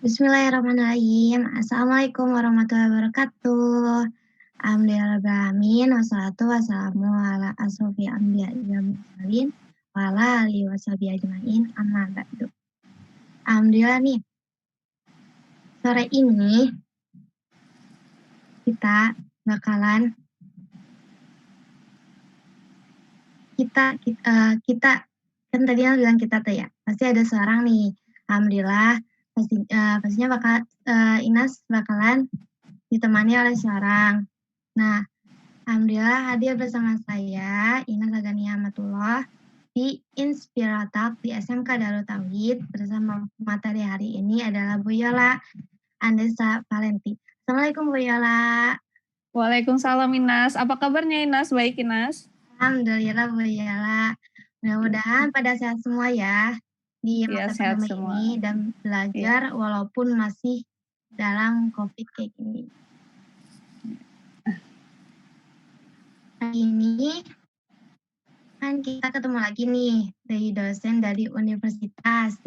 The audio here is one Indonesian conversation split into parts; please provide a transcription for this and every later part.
Bismillahirrahmanirrahim. Assalamualaikum warahmatullahi wabarakatuh. Alhamdulillahirrahmanirrahim. Wassalatu wassalamu ala asrofi anbiya'i wal mursalin wa ala alihi washabihi ajmain. Amma ba'du. Alhamdulillah nih, sore ini kita bakalan kita kan tadi bilang kita tuh ya, pasti ada seorang nih. Alhamdulillah pastinya Inas bakalan ditemani oleh seorang. Nah, alhamdulillah hadir bersama saya, Inas Agania Amatullah, di Inspiratalk di SMK Darut Tauhid bersama materi hari ini adalah Bu Yola Andesa Valenti. Assalamualaikum Bu Yola. Waalaikumsalam Inas. Apa kabarnya Inas? Baik Inas? Alhamdulillah Bu Yola. Mudah-mudahan pada sehat semua ya di masa pandemi ini dan belajar walaupun masih dalam COVID kayak gini. Hari ini kan kita ketemu lagi nih dari dosen dari Universitas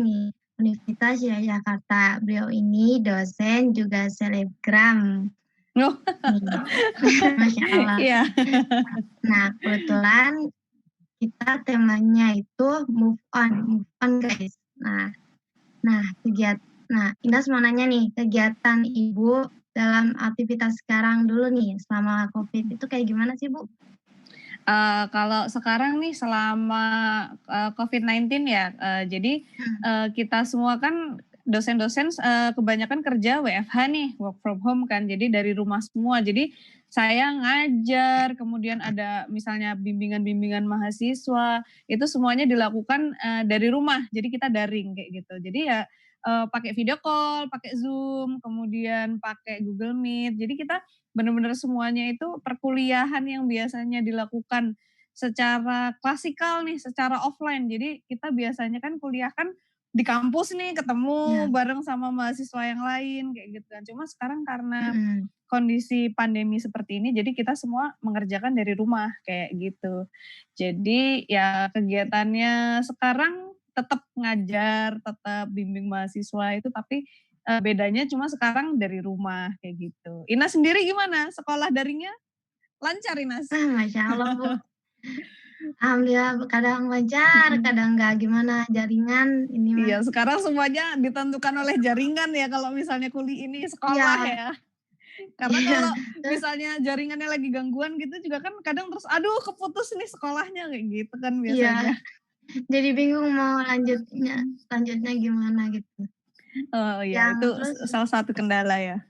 Yogyakarta. Beliau ini dosen juga selebgram. Masya Allah. Iya. Nah, kebetulan kita temanya itu move on guys. Nah Inas mau nanya nih, kegiatan Ibu dalam aktivitas sekarang dulu nih selama COVID itu kayak gimana sih Bu? Kalau sekarang nih selama COVID-19 ya, jadi kita semua kan dosen-dosen kebanyakan kerja WFH nih, work from home kan, jadi dari rumah semua. Jadi saya ngajar, kemudian ada misalnya bimbingan-bimbingan mahasiswa, itu semuanya dilakukan dari rumah, jadi kita daring kayak gitu. Jadi ya pakai video call, pakai Zoom, kemudian pakai Google Meet, jadi kita benar-benar semuanya itu perkuliahan yang biasanya dilakukan secara klasikal nih, secara offline. Jadi kita biasanya kan kuliah kan di kampus nih ketemu bareng sama mahasiswa yang lain kayak gitu kan. Cuma sekarang karena kondisi pandemi seperti ini, jadi kita semua mengerjakan dari rumah kayak gitu. Jadi ya kegiatannya sekarang tetap ngajar, tetap bimbing mahasiswa itu, tapi bedanya cuma sekarang dari rumah kayak gitu. Inas sendiri gimana? Sekolah daringnya lancar Inas? Masya Allah Bu. Alhamdulillah kadang lancar, kadang enggak, gimana jaringan ini mah. Iya, sekarang semuanya ditentukan oleh jaringan ya kalau misalnya ini sekolah ya. Karena kalau misalnya jaringannya lagi gangguan gitu juga kan kadang terus aduh keputus nih sekolahnya kayak gitu kan biasanya. Iya. Jadi bingung mau lanjutnya gimana gitu. Oh iya, itu salah satu kendala ya.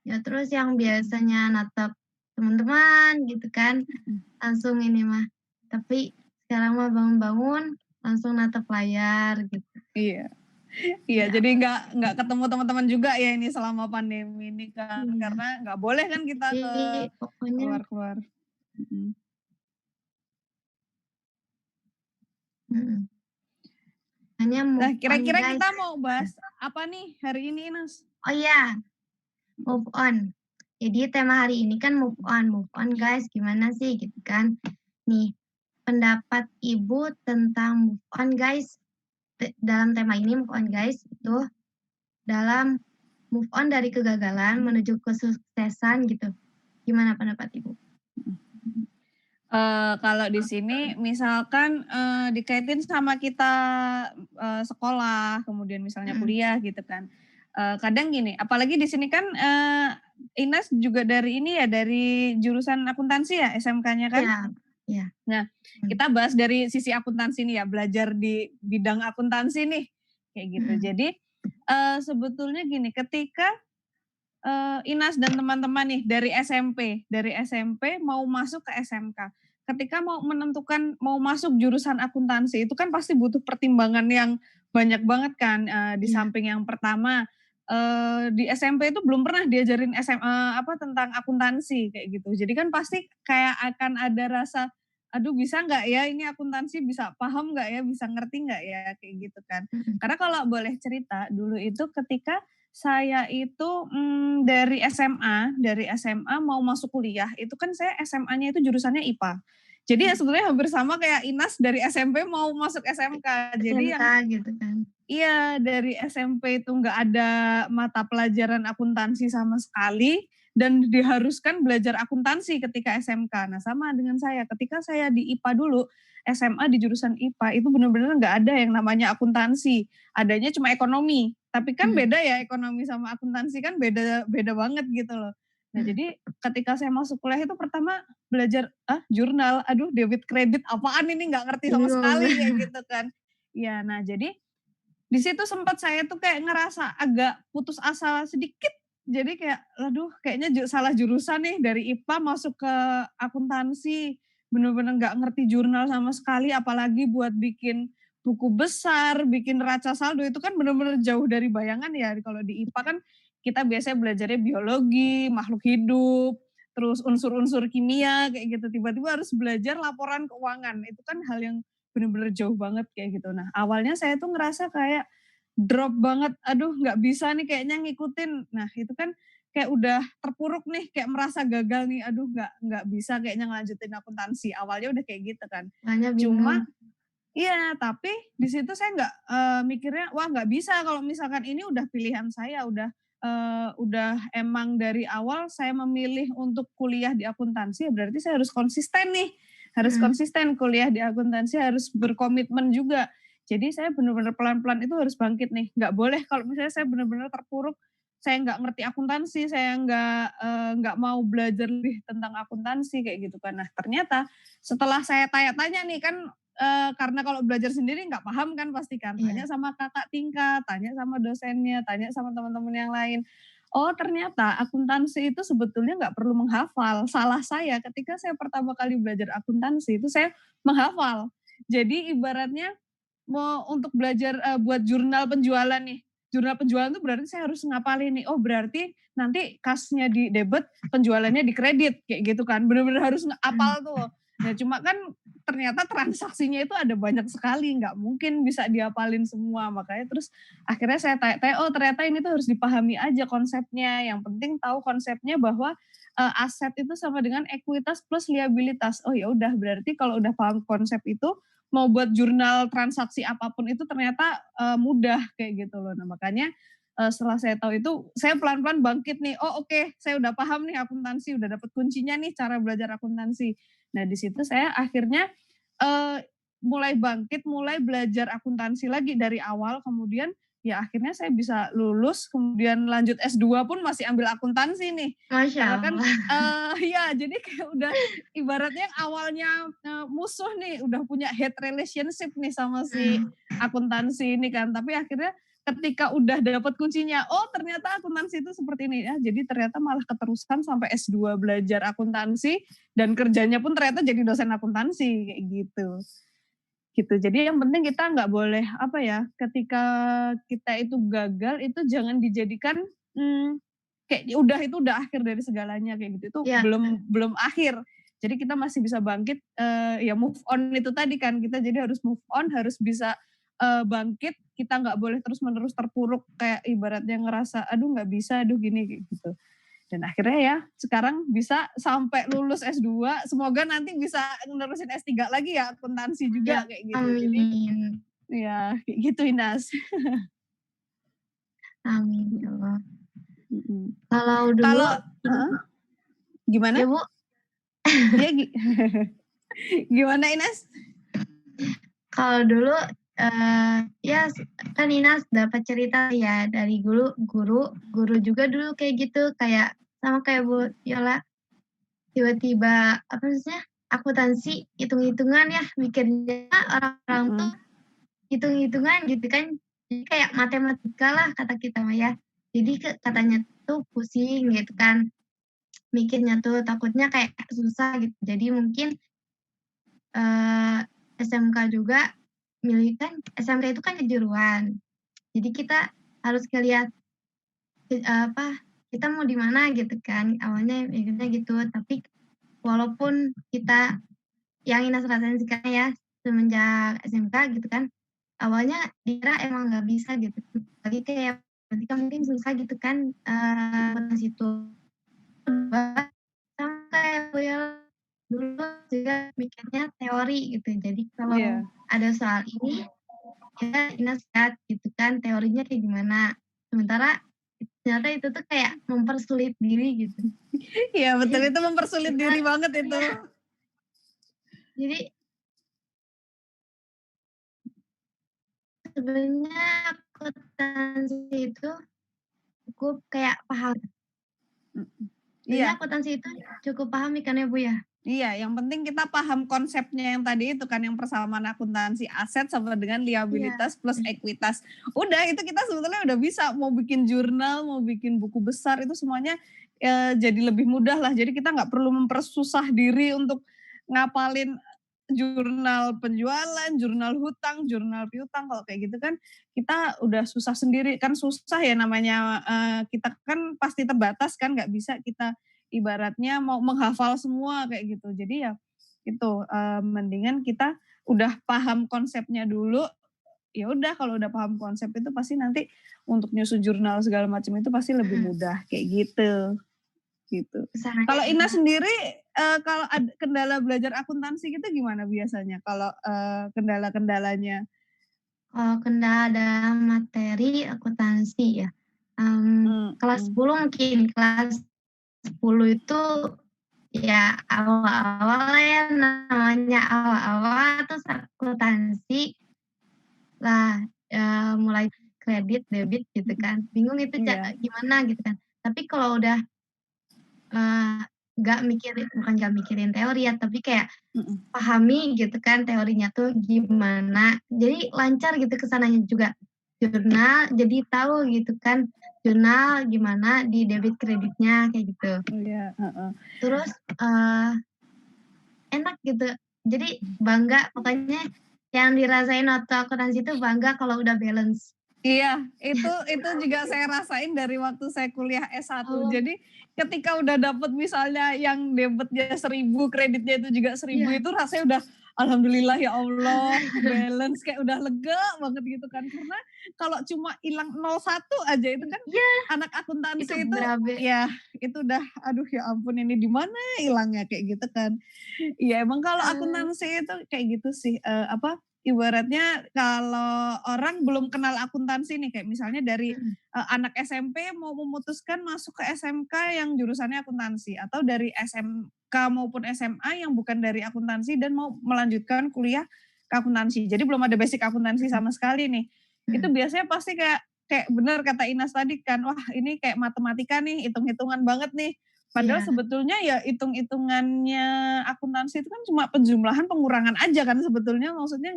Ya terus yang biasanya natap teman-teman gitu kan, langsung ini mah. Tapi sekarang mah bangun-bangun langsung natap layar gitu. Iya. Iya, jadi nggak ketemu teman-teman juga ya ini selama pandemi ini kan, karena nggak boleh kan kita keluar-keluar. Nah, kira-kira kita mau bahas apa nih hari ini Inas? Oh iya, move on. Jadi tema hari ini kan move on guys, gimana sih gitu kan. Nih, pendapat Ibu tentang move on guys, dalam tema ini move on guys, itu dalam move on dari kegagalan menuju kesuksesan gitu. Gimana pendapat Ibu? Kalau di sini misalkan dikaitin sama kita sekolah, kemudian misalnya kuliah gitu kan. Kadang gini, apalagi di sini kan Inas juga dari ini ya, dari jurusan akuntansi ya SMK-nya kan? Iya. Nah, kita bahas dari sisi akuntansi nih ya, belajar di bidang akuntansi nih, kayak gitu. Jadi sebetulnya gini, ketika Inas dan teman-teman nih dari SMP mau masuk ke SMK, ketika mau menentukan mau masuk jurusan akuntansi itu kan pasti butuh pertimbangan yang banyak banget kan. Di samping yang pertama di SMP itu belum pernah diajarin tentang akuntansi kayak gitu. Jadi kan pasti kayak akan ada rasa, aduh bisa nggak ya ini akuntansi, bisa paham nggak ya, bisa ngerti nggak ya kayak gitu kan. Karena kalau boleh cerita dulu itu ketika saya itu dari SMA mau masuk kuliah itu kan saya SMA-nya itu jurusannya IPA. Jadi ya sebenarnya hampir sama kayak Inas dari SMP mau masuk SMK. Jadi SMK gitu kan. iya, dari SMP itu nggak ada mata pelajaran akuntansi sama sekali dan diharuskan belajar akuntansi ketika SMK. Nah, sama dengan saya, ketika saya di IPA dulu, SMA di jurusan IPA itu benar-benar nggak ada yang namanya akuntansi. Adanya cuma ekonomi. Tapi kan beda ya, ekonomi sama akuntansi kan beda beda banget gitu loh. Nah, jadi ketika saya masuk kuliah itu pertama belajar jurnal, aduh debit kredit apaan ini, nggak ngerti sama sekali kayak gitu kan. Ya, nah jadi di situ sempat saya tuh kayak ngerasa agak putus asa sedikit. Jadi kayak, aduh kayaknya salah jurusan nih, dari IPA masuk ke akuntansi. Bener-bener nggak ngerti jurnal sama sekali, apalagi buat bikin buku besar, bikin neraca saldo itu kan bener-bener jauh dari bayangan ya. Kalau di IPA kan kita biasanya belajarnya biologi, makhluk hidup, terus unsur-unsur kimia kayak gitu. Tiba-tiba harus belajar laporan keuangan. Itu kan hal yang bener-bener jauh banget kayak gitu. Nah, awalnya saya tuh ngerasa kayak drop banget, aduh nggak bisa nih kayaknya ngikutin. Nah, itu kan kayak udah terpuruk nih, kayak merasa gagal nih, aduh nggak bisa kayaknya ngelanjutin akuntansi. Awalnya udah kayak gitu kan. Soalnya Cuma bingung. iya, tapi di situ saya nggak mikirnya, wah nggak bisa kalau misalkan ini udah pilihan saya, udah emang dari awal saya memilih untuk kuliah di akuntansi, ya berarti saya harus konsisten nih, harus konsisten kuliah di akuntansi, harus berkomitmen juga. Jadi saya benar-benar pelan-pelan itu harus bangkit nih, nggak boleh kalau misalnya saya benar-benar terpuruk, saya nggak ngerti akuntansi, saya nggak mau belajar lebih tentang akuntansi kayak gitu kan. Nah ternyata setelah saya tanya-tanya nih kan, karena kalau belajar sendiri nggak paham kan pasti kan, tanya Iya. sama kakak tingkat, tanya sama dosennya, tanya sama teman-teman yang lain. Oh ternyata akuntansi itu sebetulnya nggak perlu menghafal. Salah saya ketika saya pertama kali belajar akuntansi itu saya menghafal. Jadi ibaratnya mau untuk belajar buat jurnal penjualan nih. Jurnal penjualan itu berarti saya harus ngapalin nih. Oh berarti nanti kasnya di debit, penjualannya di kredit kayak gitu kan. Bener-bener harus ngapal tuh. Nah cuma kan ternyata transaksinya itu ada banyak sekali, nggak mungkin bisa diapalin semua. Makanya terus akhirnya saya tanya, oh ternyata ini tuh harus dipahami aja konsepnya. Yang penting tahu konsepnya bahwa aset itu sama dengan ekuitas plus liabilitas. Oh ya udah berarti kalau udah paham konsep itu, mau buat jurnal transaksi apapun itu ternyata mudah kayak gitu loh. Nah makanya setelah saya tahu itu, saya pelan-pelan bangkit nih. Oh oke, saya udah paham nih akuntansi, udah dapet kuncinya nih cara belajar akuntansi. Nah di situ saya akhirnya mulai bangkit, mulai belajar akuntansi lagi dari awal. Kemudian ya akhirnya saya bisa lulus, kemudian lanjut S2 pun masih ambil akuntansi nih. Masya Karena kan Allah. ya jadi kayak udah ibaratnya yang awalnya musuh nih, udah punya hate relationship nih sama si akuntansi ini kan. Tapi akhirnya ketika udah dapat kuncinya, oh ternyata akuntansi itu seperti ini ya. Jadi ternyata malah keterusan sampai S2 belajar akuntansi dan kerjanya pun ternyata jadi dosen akuntansi kayak gitu. Gitu. Jadi yang penting kita nggak boleh apa ya, ketika kita itu gagal itu jangan dijadikan kayak itu udah akhir dari segalanya kayak gitu. Itu Iya. belum akhir. Jadi kita masih bisa bangkit, ya move on itu tadi kan, kita jadi harus move on, harus bisa bangkit, kita nggak boleh terus-menerus terpuruk kayak ibaratnya ngerasa, aduh nggak bisa, aduh gini kayak gitu. Dan akhirnya ya sekarang bisa sampai lulus S2, semoga nanti bisa nerusin S3 lagi ya akuntansi Ya, juga kayak gitu. Jadi amin. ya kayak gitu Inas. Amin ya Allah. Mhm. Kalau dulu Kalau gimana? ya Bu, Ya gimana Ines? kalau dulu ya kan Inas dapat cerita ya dari guru juga dulu kayak gitu, kayak sama kayak Bu Yola, tiba-tiba apa maksudnya, akuntansi hitung-hitungan ya, mikirnya orang-orang tuh hitung-hitungan gitu kan, jadi kayak matematika lah kata kita mah ya. Jadi katanya tuh pusing gitu kan, mikirnya tuh takutnya kayak susah gitu. Jadi mungkin SMK juga kan SMK itu kan kejuruan. Jadi kita harus ngelihat apa, kita mau di mana gitu kan, awalnya mikirnya gitu. Tapi walaupun kita yang Ines rasain sekarang ya, semenjak SMK gitu kan, awalnya dikira emang nggak bisa gitu, tapi kayak ketika mungkin susah gitu kan, pas itu sama kayak Bu Yola, dulu juga mikirnya teori gitu. Jadi kalau Iya. ada soal ini, ya Ines lihat gitu kan teorinya kayak gimana. Sementara ternyata itu tuh kayak mempersulit diri gitu. Iya betul, Jadi itu mempersulit kita diri banget itu. iya, jadi sebenarnya akuntansi itu cukup kayak paham. Mhm. Sebenarnya Iya. akuntansi itu cukup paham kan ya, Bu, ya? Iya, yang penting kita paham konsepnya yang tadi itu kan, yang persamaan akuntansi aset sama dengan Iya. liabilitas plus ekuitas. Udah itu kita sebetulnya udah bisa, mau bikin jurnal, mau bikin buku besar itu semuanya, jadi lebih mudah lah. Jadi kita nggak perlu mempersusah diri untuk ngapalin jurnal penjualan, jurnal hutang, jurnal piutang, kalau kayak gitu kan kita udah susah sendiri. Kan susah ya namanya, kita kan pasti terbatas kan, nggak bisa kita ibaratnya mau menghafal semua kayak gitu. Jadi ya itu, mendingan kita udah paham konsepnya dulu, ya udah kalau udah paham konsep itu pasti nanti untuk nyusun jurnal segala macam itu pasti lebih Mhm. mudah kayak gitu, gitu. Kesananya Kalau Ina gimana? sendiri, kalau kendala belajar akuntansi gitu gimana biasanya kalau, kendala-kendalanya? Kendala dalam materi akuntansi ya, kelas Mhm. 10 mungkin, kelas 10 itu ya awal-awal ya namanya awal-awal terus akuntansi lah, mulai kredit, debit gitu Mhm. kan, bingung itu Iya. gimana gitu kan. Tapi kalau udah, eee, bukan nggak mikirin teori ya, tapi kayak Mhm. pahami gitu kan teorinya tuh gimana, jadi lancar gitu ke sananya juga. Jurnal jadi tahu gitu kan, jurnal gimana di debit kreditnya kayak gitu. Iya, heeh. Terus, enak gitu, jadi bangga pokoknya yang dirasain waktu akuntansi itu bangga kalau udah balance. Iya, itu juga saya rasain dari waktu saya kuliah S1. Oh, Jadi ketika udah dapet misalnya yang debetnya 1.000, kreditnya itu juga 1.000 iya. itu rasanya udah, alhamdulillah ya Allah, ke-balance kayak udah lega banget gitu kan. Karena kalau cuma hilang 0,1 aja itu kan Iya, anak itu akuntansi itu berabe. ya itu udah aduh ya ampun ini di mana hilangnya kayak gitu kan. Iya emang kalau Eee, akuntansi itu kayak gitu sih, ibaratnya kalau orang belum kenal akuntansi nih, kayak misalnya dari, mhm, anak SMP mau memutuskan masuk ke SMK yang jurusannya akuntansi, atau dari SMK maupun SMA yang bukan dari akuntansi dan mau melanjutkan kuliah ke akuntansi. Jadi belum ada basic akuntansi mhm, sama sekali nih. Itu mhm, biasanya pasti kayak kayak bener kata Inas tadi kan, wah ini kayak matematika nih, hitung-hitungan banget nih. Padahal iya, sebetulnya ya hitung-hitungannya akuntansi itu kan cuma penjumlahan pengurangan aja kan sebetulnya, maksudnya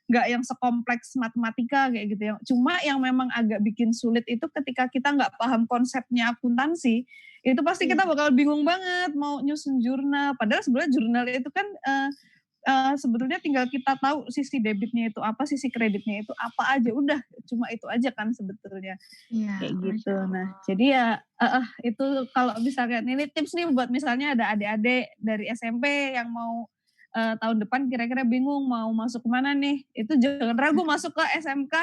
nggak yang sekompleks matematika kayak gitu ya. Cuma yang memang agak bikin sulit itu ketika kita nggak paham konsepnya akuntansi, itu pasti iya, kita bakal bingung banget mau nyusun jurnal. Padahal sebenarnya jurnal itu kan, sebetulnya tinggal kita tahu sisi debitnya itu apa, sisi kreditnya itu apa aja, udah cuma itu aja kan sebetulnya. iya, Kayak gitu. Masya Nah, Allah. jadi ya itu kalau misalkan ini tips nih buat misalnya ada adik-adik dari SMP yang mau, tahun depan kira-kira bingung mau masuk ke mana nih, itu jangan ragu masuk ke SMK,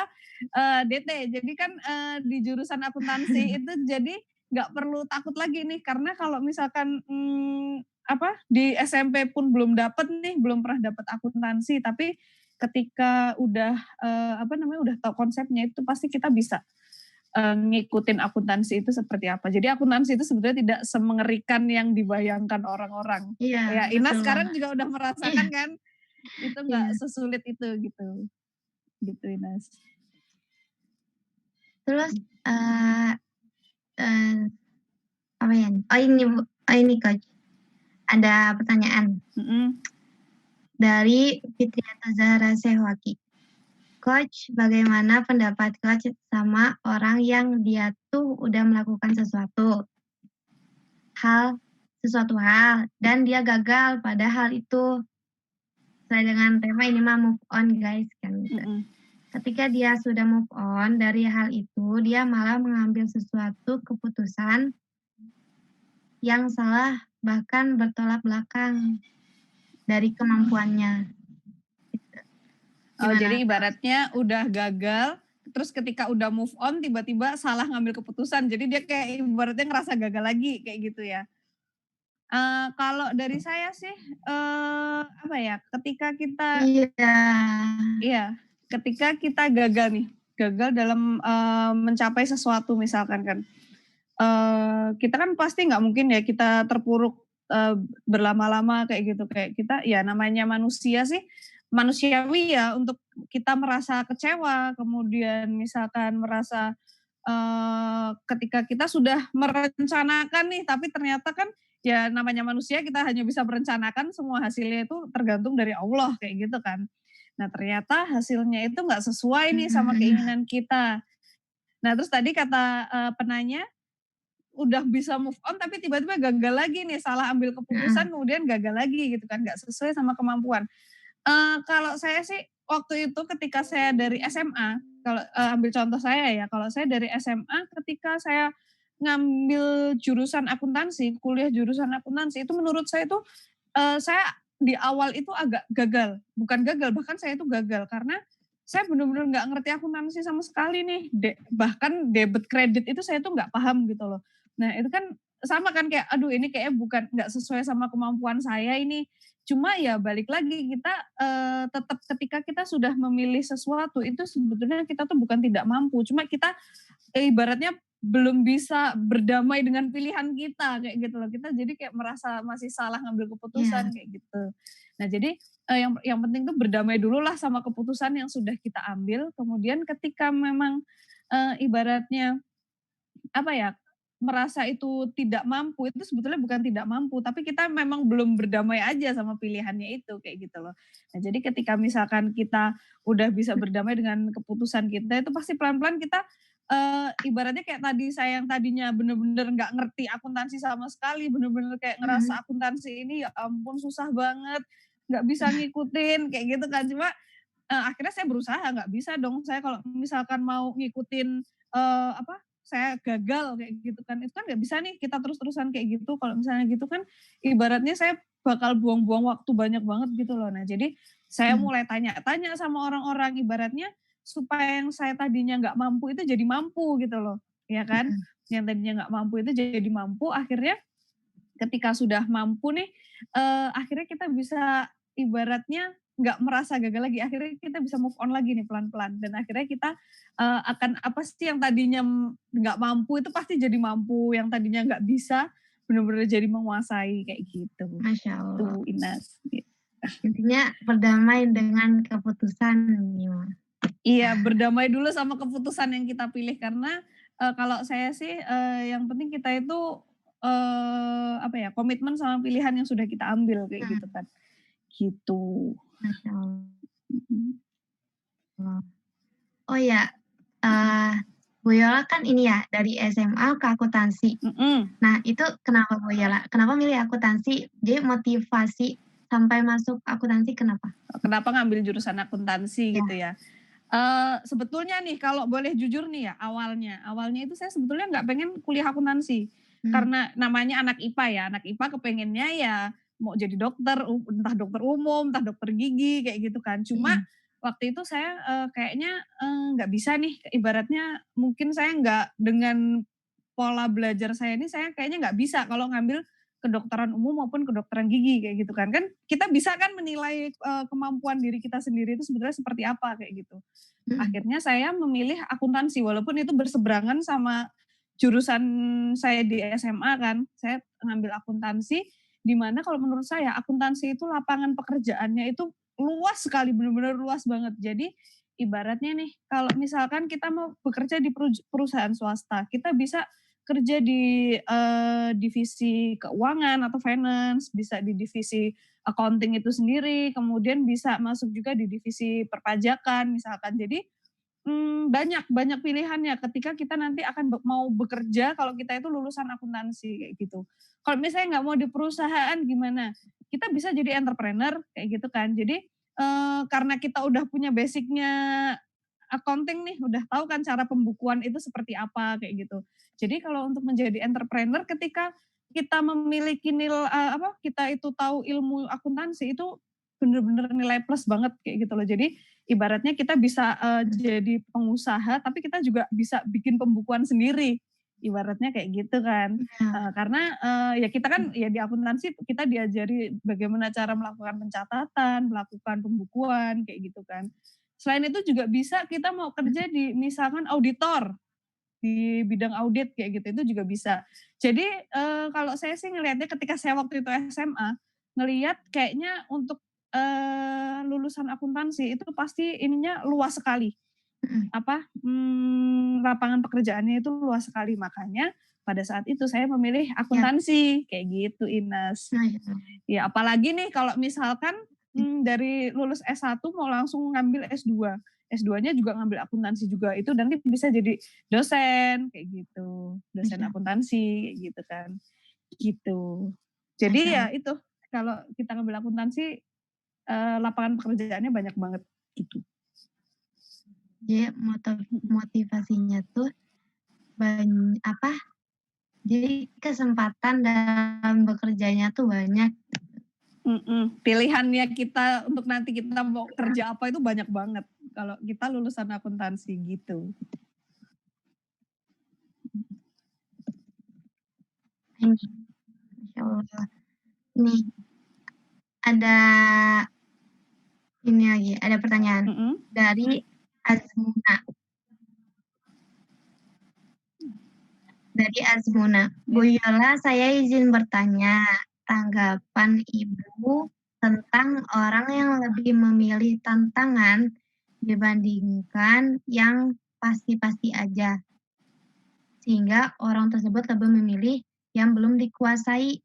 DT. Jadi kan, di jurusan akuntansi itu jadi nggak perlu takut lagi nih, karena kalau misalkan, di SMP pun belum dapet nih, belum pernah dapet akuntansi, tapi ketika udah, udah tahu konsepnya itu pasti kita bisa ngikutin akuntansi itu seperti apa. Jadi akuntansi itu sebetulnya tidak semengerikan yang dibayangkan orang-orang. Iya, Ya Ina betul sekarang banget. juga udah Iya, merasakan kan, itu nggak iya. sesulit itu gitu. Gitu Inas. Terus, eee eee, apa ya, ini Coach, ada pertanyaan Mhm. dari Fitriata Zahra Sehwaki. Coach, bagaimana pendapat Coach sama orang yang dia tuh udah melakukan sesuatu hal dan dia gagal pada hal itu? Sesuai dengan tema ini mah move on guys kan gitu. Mhm. Ketika dia sudah move on dari hal itu, dia malah mengambil sesuatu keputusan yang salah bahkan bertolak belakang dari kemampuannya, gitu. Oh Gimana jadi Coach? ibaratnya udah gagal, terus ketika udah move on tiba-tiba salah ngambil keputusan. Jadi dia kayak ibaratnya ngerasa gagal lagi kayak gitu ya? Kalau dari saya sih, apa ya, ketika kita Iya. iya, ketika kita gagal nih, gagal dalam, mencapai sesuatu misalkan kan, kita kan pasti nggak mungkin ya kita terpuruk, berlama-lama kayak gitu, kayak kita ya namanya manusia sih, manusiawi ya untuk kita merasa kecewa, kemudian misalkan merasa, ketika kita sudah merencanakan nih, tapi ternyata kan ya namanya manusia kita hanya bisa merencanakan, semua hasilnya itu tergantung dari Allah kayak gitu kan. Nah ternyata hasilnya itu nggak sesuai nih sama Mhm. keinginan kita. Nah terus tadi kata, penanya, udah bisa move on tapi tiba-tiba gagal lagi nih, salah ambil Heeh. keputusan kemudian gagal lagi gitu kan, nggak sesuai sama kemampuan. Kalau saya sih waktu itu ketika saya dari SMA, kalau, ambil contoh saya ya, kalau saya dari SMA ketika saya ngambil jurusan akuntansi, kuliah jurusan akuntansi itu menurut saya itu, saya di awal itu agak gagal, bukan gagal, bahkan saya itu gagal karena saya bener-bener nggak ngerti akuntansi sama sekali nih, bahkan debit kredit itu saya tuh nggak paham gitu loh. Nah itu kan sama kan kayak, aduh ini kayaknya bukan nggak sesuai sama kemampuan saya ini. Cuma ya balik lagi kita, tetap ketika kita sudah memilih sesuatu itu sebetulnya kita tuh bukan tidak mampu, cuma kita, ibaratnya belum bisa berdamai dengan pilihan kita kayak gitu loh. Kita jadi kayak merasa masih salah ngambil keputusan Iya. kayak gitu. Nah jadi, yang penting tuh berdamai dululah sama keputusan yang sudah kita ambil, kemudian ketika memang, ibaratnya apa ya, merasa itu tidak mampu, itu sebetulnya bukan tidak mampu, tapi kita memang belum berdamai aja sama pilihannya itu, kayak gitu loh. Nah, jadi ketika misalkan kita udah bisa berdamai dengan keputusan kita, itu pasti pelan-pelan kita, ibaratnya kayak tadi saya yang tadinya bener-bener nggak ngerti akuntansi sama sekali, bener-bener kayak Mhm. ngerasa akuntansi ini ya ampun susah banget, nggak bisa ngikutin, kayak gitu kan. Cuma, akhirnya saya berusaha, nggak bisa dong saya kalau misalkan mau ngikutin, apa, saya gagal kayak gitu kan, itu kan nggak bisa nih kita terus-terusan kayak gitu, kalau misalnya gitu kan ibaratnya saya bakal buang-buang waktu banyak banget gitu loh. Nah jadi saya Mmm. mulai tanya-tanya sama orang-orang ibaratnya supaya yang saya tadinya nggak mampu itu jadi mampu gitu loh, ya kan. Mhm. Yang tadinya nggak mampu itu jadi mampu, akhirnya ketika sudah mampu nih, akhirnya kita bisa ibaratnya nggak merasa gagal lagi, akhirnya kita bisa move on lagi nih pelan-pelan dan akhirnya kita, akan apa sih yang tadinya nggak mampu itu pasti jadi mampu, yang tadinya nggak bisa bener-bener jadi menguasai kayak gitu. Masya Gitu Allah. Ines. Intinya berdamai dengan keputusan nih, Mas. Iya, berdamai dulu sama keputusan yang kita pilih karena, kalau saya sih, yang penting kita itu, apa ya, komitmen sama pilihan yang sudah kita ambil kayak gitu Mhm. kan, gitu. Masya Mhm. Allah. Oh ya, Mhm. eee, Bu Yola kan ini ya dari SMA ke akuntansi. Mhm. Nah itu kenapa Bu Yola? Kenapa milih akuntansi? Jadi motivasi sampai masuk akuntansi kenapa? Kenapa ngambil jurusan akuntansi gitu Ya. ya? Sebetulnya nih kalau boleh jujur nih ya awalnya itu saya sebetulnya nggak pengen kuliah akuntansi. Mmm. Karena namanya anak IPA ya, anak IPA kepengennya ya mau jadi dokter, entah dokter umum, entah dokter gigi kayak gitu kan. Cuma Mhm. waktu itu saya, kayaknya, nggak bisa nih ibaratnya mungkin saya nggak dengan pola belajar saya ini saya kayaknya nggak bisa kalau ngambil kedokteran umum maupun kedokteran gigi kayak gitu kan. Kan kita bisa kan menilai, kemampuan diri kita sendiri itu sebenarnya seperti apa kayak gitu. Mhm. Akhirnya saya memilih akuntansi walaupun itu berseberangan sama jurusan saya di SMA kan. Saya ngambil akuntansi, di mana kalau menurut saya akuntansi itu lapangan pekerjaannya itu luas sekali, benar-benar luas banget. Jadi ibaratnya nih kalau misalkan kita mau bekerja di perusahaan swasta, kita bisa kerja di, divisi keuangan atau finance, bisa di divisi accounting itu sendiri, kemudian bisa masuk juga di divisi perpajakan misalkan. Jadi, banyak banyak pilihannya ketika kita nanti akan mau bekerja kalau kita itu lulusan akuntansi kayak gitu. Kalau misalnya nggak mau di perusahaan gimana? Kita bisa jadi entrepreneur kayak gitu kan. Jadi, karena kita udah punya basic-nya accounting nih, udah tahu kan cara pembukuan itu seperti apa kayak gitu. Jadi kalau untuk menjadi entrepreneur ketika kita memiliki apa, kita itu tahu ilmu akuntansi itu bener-bener nilai plus banget kayak gitu loh. Jadi ibaratnya kita bisa, Mhm. jadi pengusaha tapi kita juga bisa bikin pembukuan sendiri. Ibaratnya kayak gitu kan. Iya. Karena, ya kita kan ya di akuntansi kita diajari bagaimana cara melakukan pencatatan, melakukan pembukuan, kayak gitu kan. Selain itu juga bisa kita mau kerja di misalkan auditor, di bidang audit kayak gitu, itu juga bisa. Jadi, kalau saya sih ngelihatnya ketika saya waktu itu SMA, ngelihat kayaknya untuk, lulusan akuntansi itu pasti ininya luas sekali. Mhm. Lapangan pekerjaannya itu luas sekali, makanya pada saat itu saya memilih Iya. akuntansi, kayak gitu Ines. Nah itu. Ya apalagi nih kalau misalkan, dari lulus S1 mau langsung ngambil S2, S2-nya juga ngambil akuntansi juga, itu nanti bisa jadi dosen, kayak gitu, dosen Masya akuntansi, kayak gitu kan, gitu. Masya Jadi ya Allah. itu, kalau kita ngambil akuntansi, lapangan pekerjaannya banyak banget, gitu. Jadi Mhm. motivasinya tuh apa, jadi kesempatan dalam bekerjanya tuh banyak. Pilihannya kita untuk nanti kita mau kerja apa itu banyak banget, kalau kita lulusan akuntansi, gitu. Masya Allah. Nih, ada ini lagi, ada pertanyaan Mhm. dari Azmuna. Dari Azmuna. Bu Iya. Yola, saya izin bertanya, tanggapan Ibu tentang orang yang lebih memilih tantangan dibandingkan yang pasti-pasti aja, sehingga orang tersebut lebih memilih yang belum dikuasai.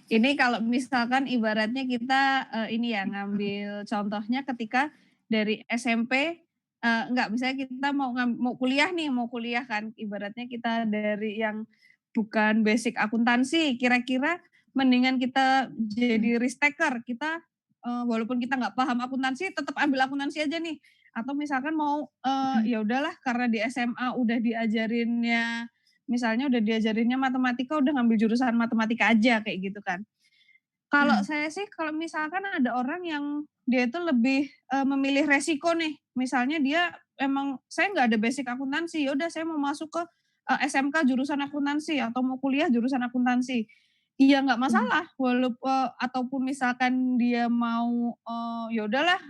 Ini kalau misalkan ibaratnya kita, ini ya, ngambil contohnya ketika dari SMP, enggak, misalnya kita mau kuliah nih, mau kuliah kan, ibaratnya kita dari yang bukan basic akuntansi, kira-kira mendingan kita Mhm. jadi risk taker, kita, walaupun kita nggak paham akuntansi, tetap ambil akuntansi aja nih. Atau misalkan mau, Mhm. ya udahlah karena di SMA udah diajarinnya misalnya udah diajarinnya matematika, udah ngambil jurusan matematika aja, kayak gitu kan. Kalau Mhm. saya sih kalau misalkan ada orang yang dia itu lebih, memilih resiko nih, misalnya dia emang saya nggak ada basic akuntansi, ya udah saya mau masuk ke, SMK jurusan akuntansi atau mau kuliah jurusan akuntansi. Iya nggak Iya. masalah, ataupun misalkan dia mau, ya udahlah,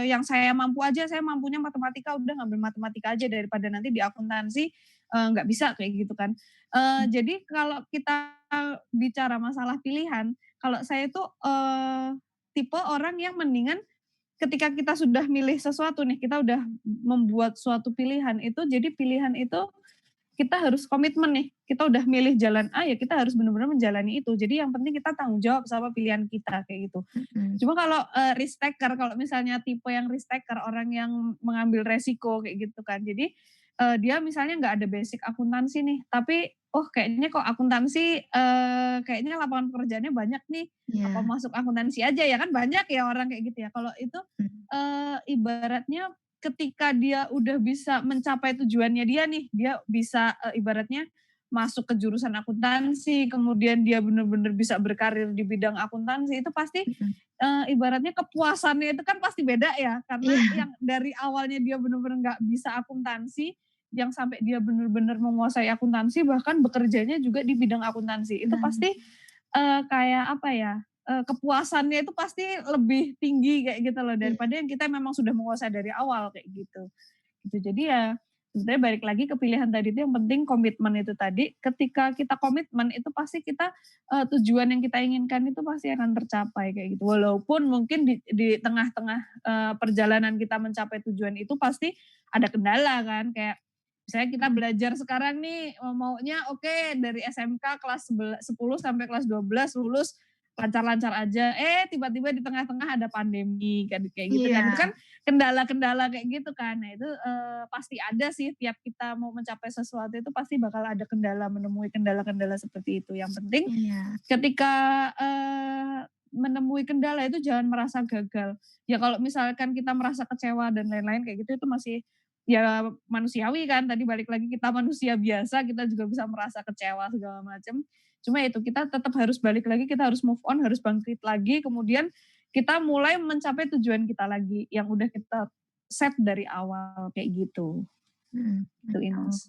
yang saya mampu aja, saya mampunya matematika, udah ngambil matematika aja daripada nanti di akuntansi, nggak bisa, kayak gitu kan. Jadi kalau kita bicara masalah pilihan, kalau saya tuh, tipe orang yang mendingan ketika kita sudah milih sesuatu nih, kita udah membuat suatu pilihan itu, jadi pilihan itu kita harus komitmen nih, kita udah milih jalan A, ya kita harus benar-benar menjalani itu. Jadi yang penting kita tanggung jawab sama pilihan kita, kayak gitu. Mhm. Cuma kalau, risk taker, kalau misalnya tipe yang risk taker, orang yang mengambil resiko kayak gitu kan. Jadi, dia misalnya nggak ada basic akuntansi nih, tapi, "Oh kayaknya kok akuntansi, kayaknya lapangan pekerjaannya banyak nih, apa Iya. masuk akuntansi aja ya?" Kan banyak ya orang kayak gitu ya. Kalau itu, Mhm. ibaratnya ketika dia udah bisa mencapai tujuannya dia nih, dia bisa, ibaratnya masuk ke jurusan akuntansi, kemudian dia benar-benar bisa berkarir di bidang akuntansi, itu pasti, Mhm. ibaratnya kepuasannya itu kan pasti beda ya, karena Iya. yang dari awalnya dia benar-benar nggak bisa akuntansi, yang sampai dia benar-benar menguasai akuntansi, bahkan bekerjanya juga di bidang akuntansi. Itu pasti, kayak apa ya, kepuasannya itu pasti lebih tinggi kayak gitu loh, Iya. daripada yang kita memang sudah menguasai dari awal, kayak gitu. Gitu, jadi ya sebenarnya balik lagi ke pilihan tadi itu, yang penting komitmen itu tadi, ketika kita komitmen itu pasti kita, tujuan yang kita inginkan itu pasti akan tercapai, kayak gitu. Walaupun mungkin di tengah-tengah, perjalanan kita mencapai tujuan itu pasti ada kendala kan, kayak misalnya kita Mhm. belajar sekarang nih, maunya oke dari SMK kelas 10 sampai kelas 12 lulus lancar-lancar aja, tiba-tiba di tengah-tengah ada pandemi kan, kayak gitu kan. Itu Iya. kan kendala-kendala kayak gitu kan. Nah itu, pasti ada sih, tiap kita mau mencapai sesuatu itu pasti bakal ada kendala, menemui kendala-kendala seperti itu. Yang penting Iya. ketika, menemui kendala itu jangan merasa gagal. Ya kalau misalkan kita merasa kecewa dan lain-lain kayak gitu, itu masih ya manusiawi kan, tadi balik lagi kita manusia biasa, kita juga bisa merasa kecewa segala macam. Cuma itu, kita tetap harus balik lagi, kita harus move on, harus bangkit lagi, kemudian kita mulai mencapai tujuan kita lagi, yang udah kita set dari awal, kayak gitu. Mhm. Itu Ines.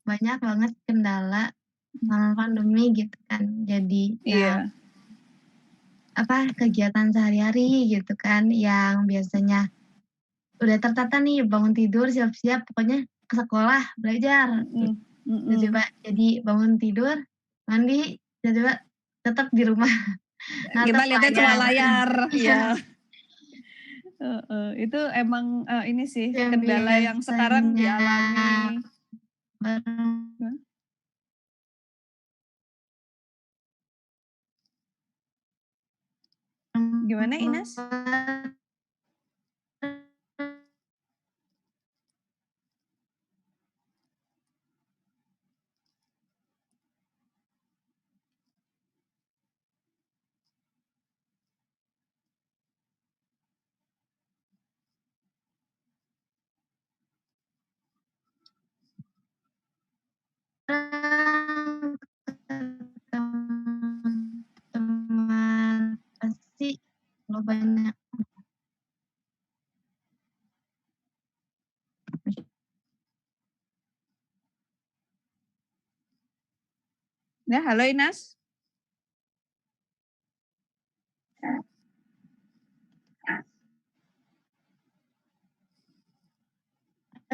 Banyak banget kendala selama pandemi gitu kan. Jadi Iya. kegiatan sehari-hari gitu kan yang biasanya udah tertata nih bangun tidur, siap-siap pokoknya ke sekolah, belajar. Tiba-tiba jadi bangun tidur, mandi, tiba-tiba tetap di rumah Kita natap lihatnya cuma layar. layar, Iya. ya. Itu emang ini sih Yang kendala yang sekarang biasanya dialami. Gimana Ines? Teman pasti kalau banyak Ya, halo Ines.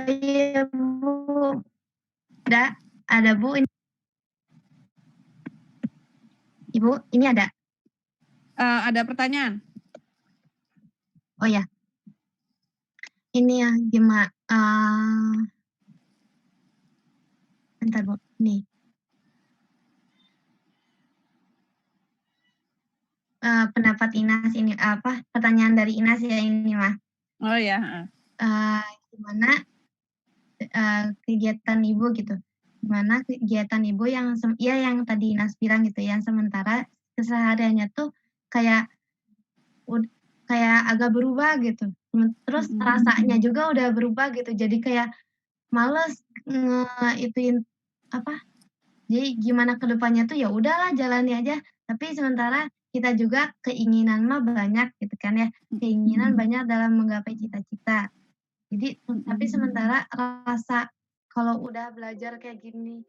Iya Bu. Ada Bu. Ibu, ini ada. Ada pertanyaan. Oh ya. Ini ya gimana? Bentar Bu. Nih. Pendapat Inas ini pertanyaan dari Inas ya ini mah. Oh ya. Gimana kegiatan Ibu gitu? Gimana kegiatan Ibu yang yang tadi Inas bilang gitu, yang sementara kesehariannya tuh kayak agak berubah gitu. Terus rasanya juga udah berubah gitu. Jadi kayak males jadi gimana ke depannya tuh ya udahlah jalani aja. Tapi sementara kita juga keinginan mah banyak gitu kan ya. Keinginan banyak dalam menggapai cita-cita. Jadi tapi sementara rasa kalau udah belajar kayak gini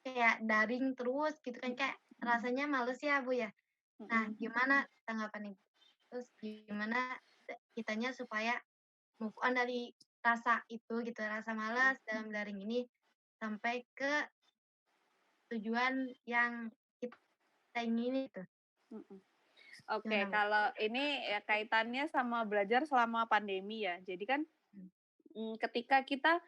kayak daring terus gitu kan kayak rasanya males ya Bu ya. Nah, gimana tanggapan Ibu? Terus gimana kitanya supaya move on dari rasa itu gitu, rasa malas dalam daring ini sampai ke tujuan yang kita ingini gitu. Oke, kalau ini ya kaitannya sama belajar selama pandemi ya. Jadi kan ketika kita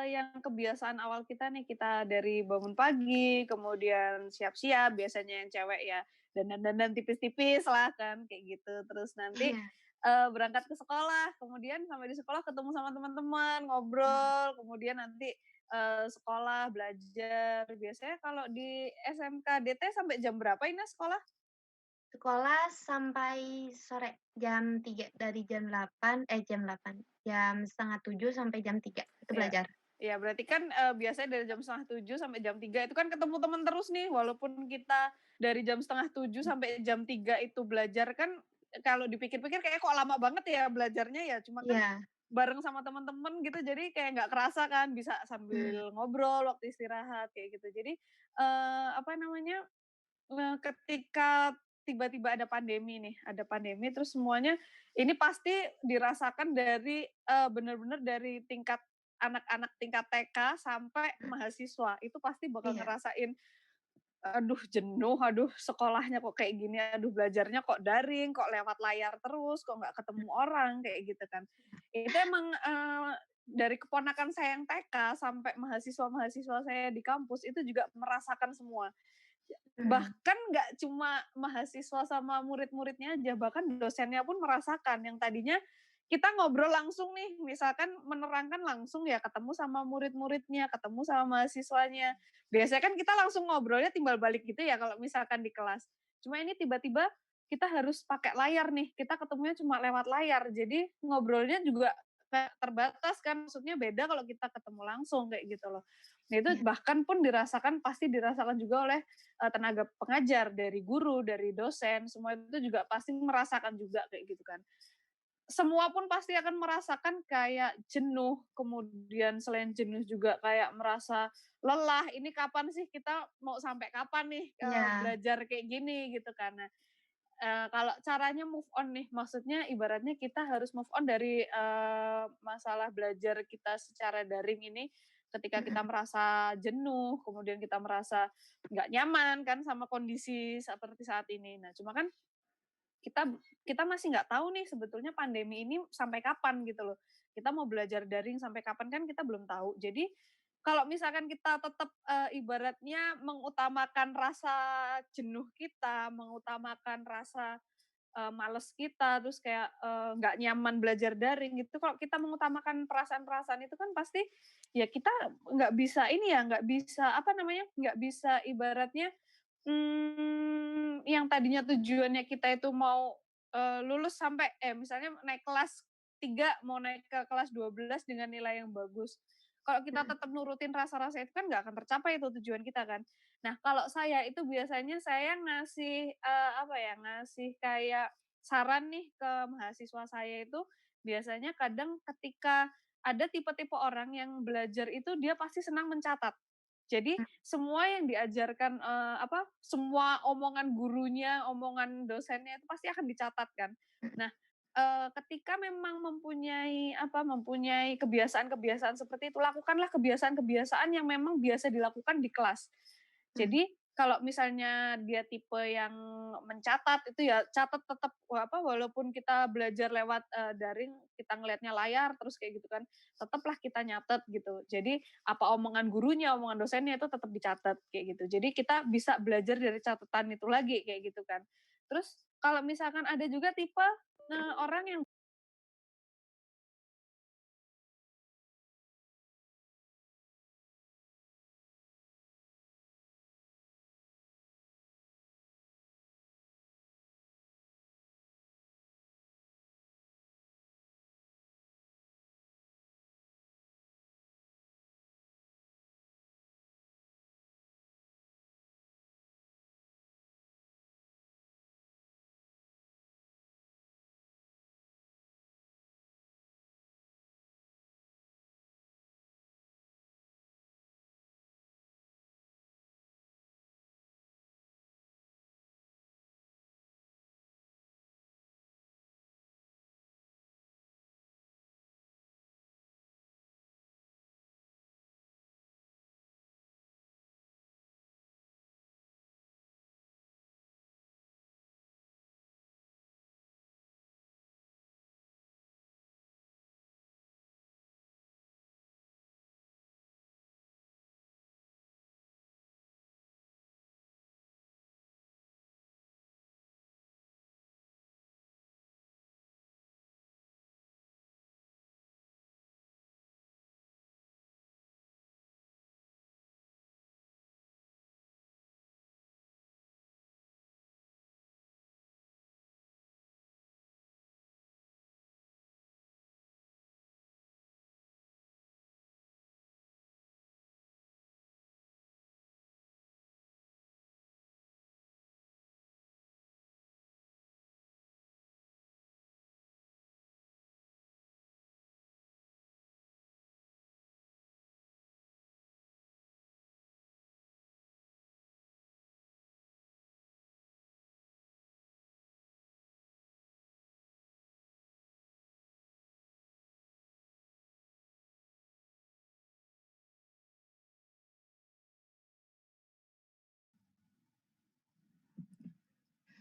yang kebiasaan awal kita nih, kita dari bangun pagi, kemudian siap-siap, biasanya yang cewek ya dandan-dandan tipis-tipis lah kan, kayak gitu. Terus nanti berangkat ke sekolah, kemudian sampai di sekolah ketemu sama teman-teman, ngobrol, kemudian nanti sekolah, belajar. Biasanya kalau di SMK DT sampai jam berapa ini sekolah? Sekolah sampai sore jam 3, dari jam 8, jam 6:30 sampai jam 3 itu belajar. Iya, berarti kan biasanya dari jam 6:30 sampai jam 3 itu kan ketemu teman terus nih, walaupun kita dari jam 6:30 sampai jam 3 itu belajar kan kalau dipikir-pikir kayak kok lama banget ya belajarnya ya, cuma kan bareng sama teman-teman gitu jadi kayak nggak kerasa kan bisa sambil ngobrol waktu istirahat kayak gitu. Jadi ketika tiba-tiba ada pandemi terus semuanya ini pasti dirasakan dari benar-benar dari tingkat anak-anak tingkat TK sampai mahasiswa itu pasti bakal ngerasain aduh jenuh, aduh sekolahnya kok kayak gini, aduh belajarnya kok daring, kok lewat layar terus, kok nggak ketemu orang kayak gitu kan. Itu emang dari keponakan saya yang TK sampai mahasiswa-mahasiswa saya di kampus itu juga merasakan semua. Bahkan nggak cuma mahasiswa sama murid-muridnya aja, bahkan dosennya pun merasakan yang tadinya kita ngobrol langsung nih, misalkan menerangkan langsung ya ketemu sama murid-muridnya, ketemu sama mahasiswanya. Biasanya kan kita langsung ngobrolnya timbal balik gitu ya kalau misalkan di kelas. Cuma ini tiba-tiba kita harus pakai layar nih, kita ketemunya cuma lewat layar. Jadi ngobrolnya juga terbatas kan, maksudnya beda kalau kita ketemu langsung kayak gitu loh. Nah itu bahkan pun pasti dirasakan juga oleh tenaga pengajar, dari guru, dari dosen, semua itu juga pasti merasakan juga kayak gitu kan. semua pun pasti akan merasakan kayak jenuh, kemudian selain jenuh juga kayak merasa lelah, ini kapan sih kita mau sampai kapan nih, Iya. belajar kayak gini gitu kan. Nah, kalau caranya move on nih, maksudnya ibaratnya kita harus move on dari, masalah belajar kita secara daring ini, ketika kita Mhm. merasa jenuh, kemudian kita merasa nggak nyaman kan sama kondisi seperti saat ini. Nah, cuma kan kita kita masih nggak tahu nih sebetulnya pandemi ini sampai kapan gitu loh. Kita mau belajar daring sampai kapan kan kita belum tahu. Jadi kalau misalkan kita tetap ibaratnya mengutamakan rasa jenuh kita, mengutamakan rasa males kita, terus kayak nggak nyaman belajar daring gitu. Kalau kita mengutamakan perasaan-perasaan itu kan pasti ya kita nggak bisa ini ya, nggak bisa apa namanya, nggak bisa ibaratnya yang tadinya tujuannya kita itu mau, lulus sampai misalnya naik kelas 3 mau naik ke kelas 12 dengan nilai yang bagus. Kalau kita Mhm. tetap nurutin rasa-rasa itu kan nggak akan tercapai itu tujuan kita kan. Nah, kalau saya itu biasanya saya ngasih, apa ya, ngasih kayak saran nih ke mahasiswa saya itu, biasanya kadang ketika ada tipe-tipe orang yang belajar itu dia pasti senang mencatat. Jadi semua yang diajarkan, semua omongan gurunya, omongan dosennya itu pasti akan dicatat kan. Mhm. Nah, ketika memang mempunyai kebiasaan-kebiasaan seperti itu, lakukanlah kebiasaan-kebiasaan yang memang biasa dilakukan di kelas. Mhm. Jadi kalau misalnya dia tipe yang mencatat itu ya catat tetap walaupun kita belajar lewat, daring, kita ngelihatnya layar terus kayak gitu kan, tetaplah kita nyatet gitu. Jadi apa omongan gurunya, omongan dosennya itu tetap dicatat kayak gitu. Jadi kita bisa belajar dari catatan itu lagi kayak gitu kan. Terus kalau misalkan ada juga tipe, orang yang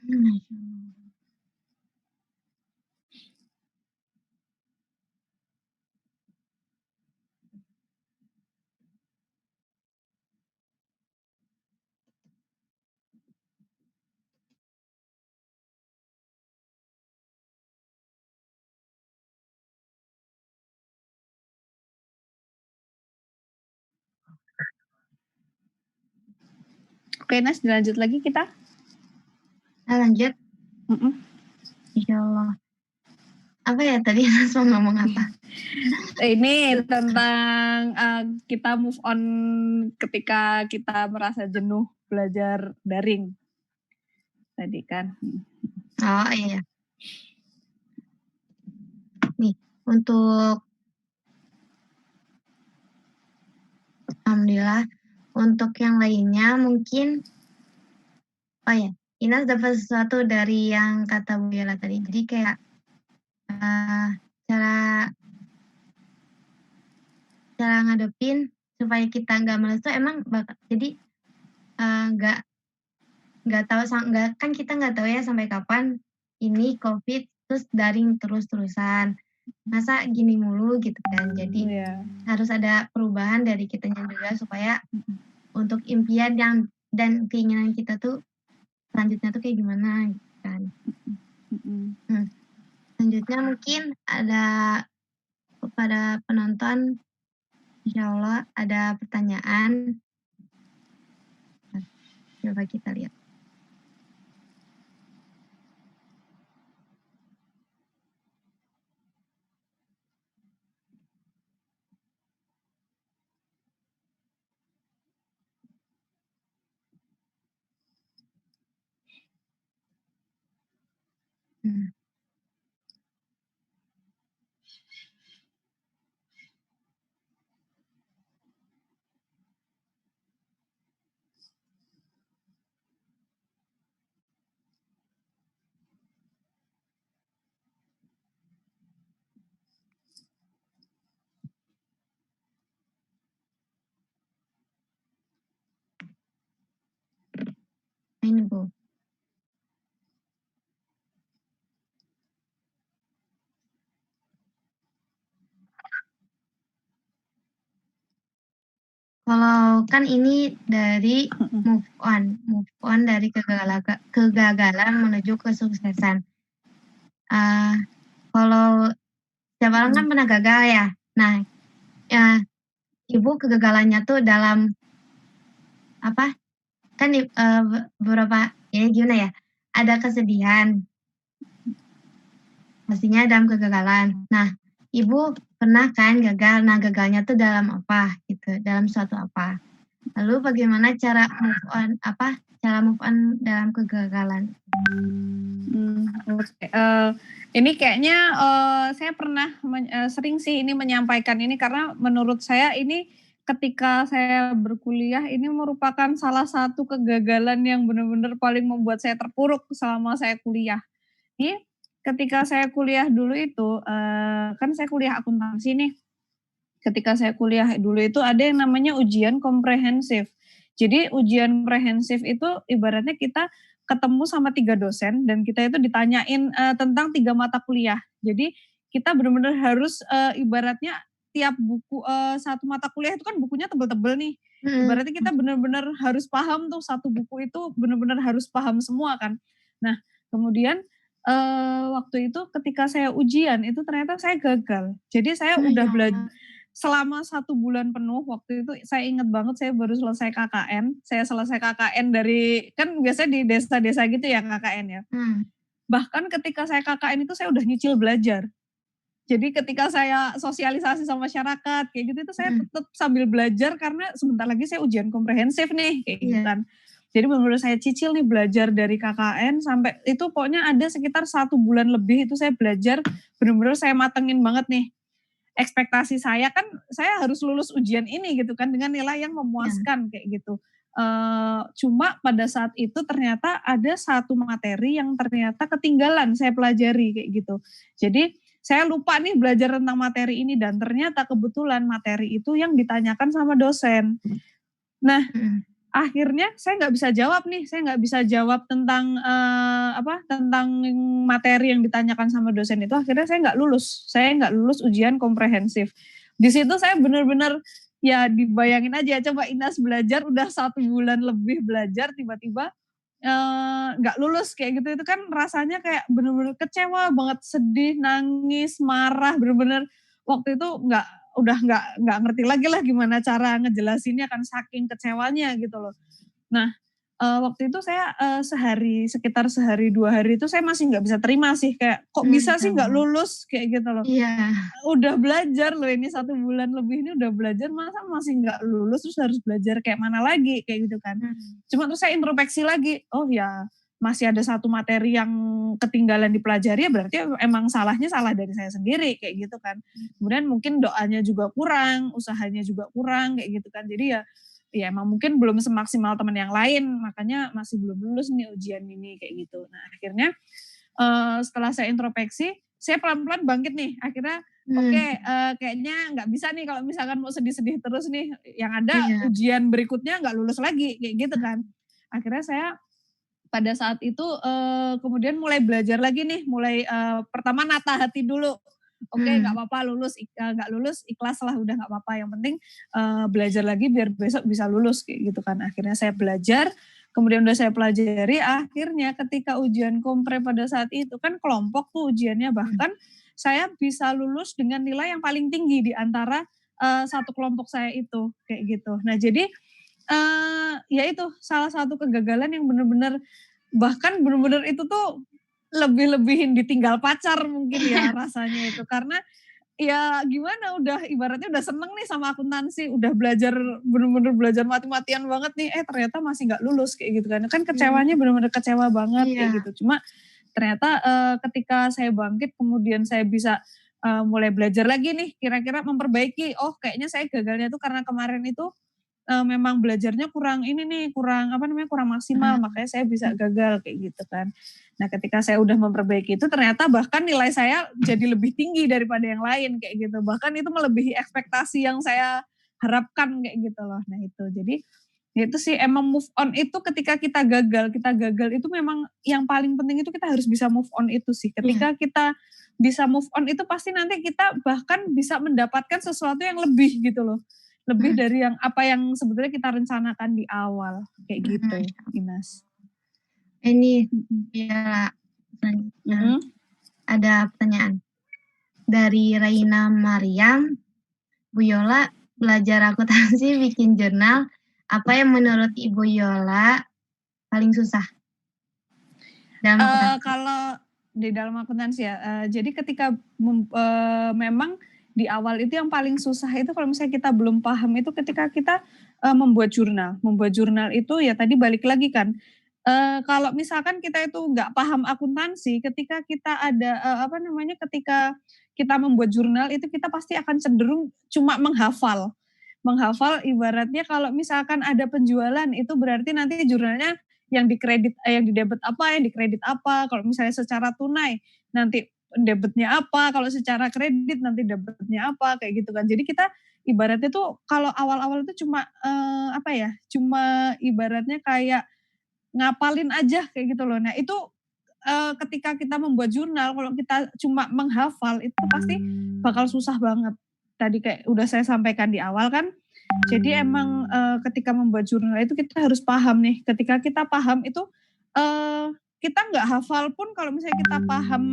Masyaallah. oke Nas, dilanjut lagi kita. Lanjut? Mhm. Insyaallah. Apa ya tadi Mas mau ngomong apa? Ini tentang, kita move on ketika kita merasa jenuh belajar daring, tadi kan. Oh, iya. nih untuk alhamdulillah, untuk yang lainnya mungkin oh ya, Ina dapat sesuatu dari yang kata Bu Yola tadi. Jadi kayak cara ngadepin supaya kita nggak males tuh emang jadi nggak tahu nggak kan kita nggak tahu ya sampai kapan ini COVID terus daring terus-terusan. Masa gini mulu gitu kan. Jadi harus ada perubahan dari kitanya juga supaya untuk impian dan keinginan kita tuh selanjutnya tuh kayak gimana gitu kan. Selanjutnya mungkin ada kepada penonton, insya Allah ada pertanyaan. Coba kita lihat. Ini Bu. Kalau kan ini dari move on dari kegagalan menuju kesuksesan. Kalau setiap orang kan pernah gagal ya. Nah, Ibu kegagalannya tuh dalam apa? Kan beberapa ya gimana ya? Ada kesedihan. Pastinya dalam kegagalan. Nah, Ibu pernah kan gagal. Nah, gagalnya tuh dalam apa gitu? Dalam suatu apa? Lalu bagaimana cara move on dalam kegagalan? Ini kayaknya saya pernah sering sih ini menyampaikan ini karena menurut saya ini ketika saya berkuliah ini merupakan salah satu kegagalan yang benar-benar paling membuat saya terpuruk selama saya kuliah. Ini ketika saya kuliah dulu itu kan saya kuliah akuntansi nih. Ketika saya kuliah dulu itu ada yang namanya ujian komprehensif. Jadi ujian komprehensif itu ibaratnya kita ketemu sama 3 dosen dan kita itu ditanyain tentang 3 mata kuliah. Jadi kita benar-benar harus ibaratnya tiap buku satu mata kuliah itu kan bukunya tebel-tebel nih. Ibaratnya kita benar-benar harus paham tuh satu buku itu benar-benar harus paham semua kan. Nah, kemudian waktu itu ketika saya ujian itu ternyata saya gagal. Jadi saya udah belajar selama 1 bulan penuh waktu itu saya ingat banget saya baru selesai KKN. Saya selesai KKN dari kan biasanya di desa-desa gitu ya KKN ya. Bahkan ketika saya KKN itu saya udah nyicil belajar. Jadi ketika saya sosialisasi sama masyarakat kayak gitu itu saya tetap sambil belajar karena sebentar lagi saya ujian komprehensif nih kayak gitu kan. Jadi benar-benar saya cicil nih belajar dari KKN sampai itu pokoknya ada sekitar 1 bulan lebih itu saya belajar benar-benar saya matengin banget nih. Ekspektasi saya kan saya harus lulus ujian ini gitu kan dengan nilai yang memuaskan kayak gitu. Cuma pada saat itu ternyata ada satu materi yang ternyata ketinggalan saya pelajari kayak gitu. Jadi saya lupa nih belajar tentang materi ini dan ternyata kebetulan materi itu yang ditanyakan sama dosen. Nah, akhirnya saya nggak bisa jawab nih, saya nggak bisa jawab tentang tentang materi yang ditanyakan sama dosen itu. Akhirnya saya nggak lulus ujian komprehensif. Di situ saya benar-benar ya dibayangin aja, coba Inas belajar udah 1 bulan lebih belajar tiba-tiba nggak lulus kayak gitu, itu kan rasanya kayak benar-benar kecewa banget, sedih, nangis, marah, benar-benar waktu itu udah nggak ngerti lagi lah gimana cara ngejelasinnya kan saking kecewanya gitu loh. Nah, waktu itu saya sekitar sehari 2 hari itu saya masih nggak bisa terima sih kayak kok bisa sih nggak lulus kayak gitu loh. Udah belajar loh ini 1 bulan lebih ini udah belajar masa masih nggak lulus terus harus belajar kayak mana lagi kayak gitu kan. Cuma terus saya introspeksi lagi, oh ya masih ada satu materi yang ketinggalan dipelajari, ya berarti emang salahnya salah dari saya sendiri kayak gitu kan. Kemudian mungkin doanya juga kurang, usahanya juga kurang kayak gitu kan. Jadi ya emang mungkin belum semaksimal teman yang lain, makanya masih belum lulus nih ujian ini kayak gitu. Nah akhirnya setelah saya introspeksi, saya pelan-pelan bangkit nih. Akhirnya oke, kayaknya nggak bisa nih kalau misalkan mau sedih-sedih terus nih, yang ada Iya. ujian berikutnya nggak lulus lagi kayak gitu kan. Akhirnya saya pada saat itu kemudian mulai belajar lagi nih, mulai pertama nata hati dulu. Oke, nggak apa-apa lulus, nggak lulus ikhlas lah, udah nggak apa-apa. Yang penting belajar lagi biar besok bisa lulus kayak gitu kan. Akhirnya saya belajar, kemudian udah saya pelajari. Akhirnya ketika ujian kompre pada saat itu kan kelompok tuh ujiannya, bahkan saya bisa lulus dengan nilai yang paling tinggi di antara satu kelompok saya itu kayak gitu. Nah jadi ya itu salah satu kegagalan yang benar-benar bahkan benar-benar itu tuh lebih-lebihin ditinggal pacar mungkin ya rasanya itu, karena ya gimana udah ibaratnya udah seneng nih sama akuntansi, udah belajar bener-bener belajar mati-matian banget nih, ternyata masih nggak lulus kayak gitu kan. Kan kecewanya bener-bener kecewa banget kayak Iya. gitu. Cuma ternyata ketika saya bangkit kemudian saya bisa mulai belajar lagi nih, kira-kira memperbaiki, oh kayaknya saya gagalnya tuh karena kemarin itu memang belajarnya kurang ini nih, kurang kurang maksimal, makanya saya bisa gagal kayak gitu kan. Nah ketika saya udah memperbaiki itu ternyata bahkan nilai saya jadi lebih tinggi daripada yang lain kayak gitu. Bahkan itu melebihi ekspektasi yang saya harapkan kayak gitu loh. Nah itu, jadi itu sih emang move on itu ketika kita gagal itu memang yang paling penting itu kita harus bisa move on itu sih. Ketika kita bisa move on itu pasti nanti kita bahkan bisa mendapatkan sesuatu yang lebih gitu loh. Lebih dari yang apa yang sebetulnya kita rencanakan di awal kayak gitu, Ines. Ini ya ada pertanyaan dari Raina Mariam. Bu Yola belajar akuntansi bikin jurnal, apa yang menurut Ibu Yola paling susah dalam akuntansi? Kalau di dalam akuntansi ya, jadi ketika memang di awal itu yang paling susah itu kalau misalnya kita belum paham itu ketika kita membuat jurnal. Membuat jurnal itu ya tadi balik lagi kan, kalau misalkan kita itu nggak paham akuntansi, ketika kita ada ketika kita membuat jurnal itu kita pasti akan cenderung cuma menghafal. Menghafal ibaratnya kalau misalkan ada penjualan itu berarti nanti jurnalnya yang dikredit, yang didebet apa, yang dikredit apa. Kalau misalnya secara tunai nanti debetnya apa, kalau secara kredit nanti debetnya apa, kayak gitu kan. Jadi kita ibaratnya tuh kalau awal-awal itu cuma cuma ibaratnya kayak ngapalin aja kayak gitu loh. Nah itu ketika kita membuat jurnal, kalau kita cuma menghafal itu pasti bakal susah banget. Tadi kayak udah saya sampaikan di awal kan. Jadi emang ketika membuat jurnal itu kita harus paham nih. Ketika kita paham itu kita nggak hafal pun kalau misalnya kita paham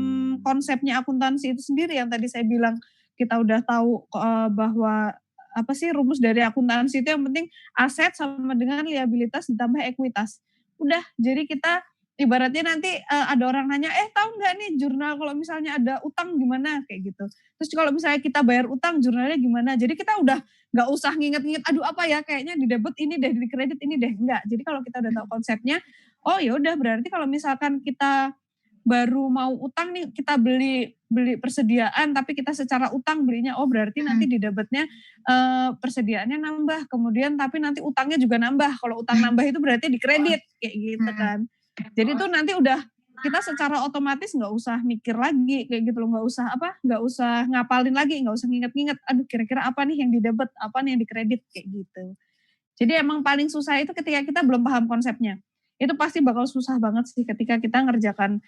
konsepnya akuntansi itu sendiri yang tadi saya bilang kita udah tahu bahwa apa sih rumus dari akuntansi itu yang penting aset sama dengan liabilitas ditambah ekuitas. Udah, jadi kita ibaratnya nanti ada orang nanya, tahu nggak nih jurnal kalau misalnya ada utang gimana kayak gitu. Terus kalau misalnya kita bayar utang jurnalnya gimana. Jadi kita udah nggak usah nginget-nginget, aduh apa ya kayaknya di debit ini deh, di kredit ini deh, enggak. Jadi kalau kita udah tahu konsepnya, oh ya udah berarti kalau misalkan kita baru mau utang nih, kita beli persediaan tapi kita secara utang belinya, oh berarti nanti di debitnya persediaannya nambah, kemudian tapi nanti utangnya juga nambah. Kalau utang nambah itu berarti di kredit kayak gitu kan. Jadi tuh nanti udah kita secara otomatis nggak usah mikir lagi kayak gitu loh, nggak usah ngapalin lagi, nggak usah nginget-nginget, aduh kira-kira apa nih yang di debit, apa nih yang di kredit kayak gitu. Jadi emang paling susah itu ketika kita belum paham konsepnya. Itu pasti bakal susah banget sih ketika kita ngerjakan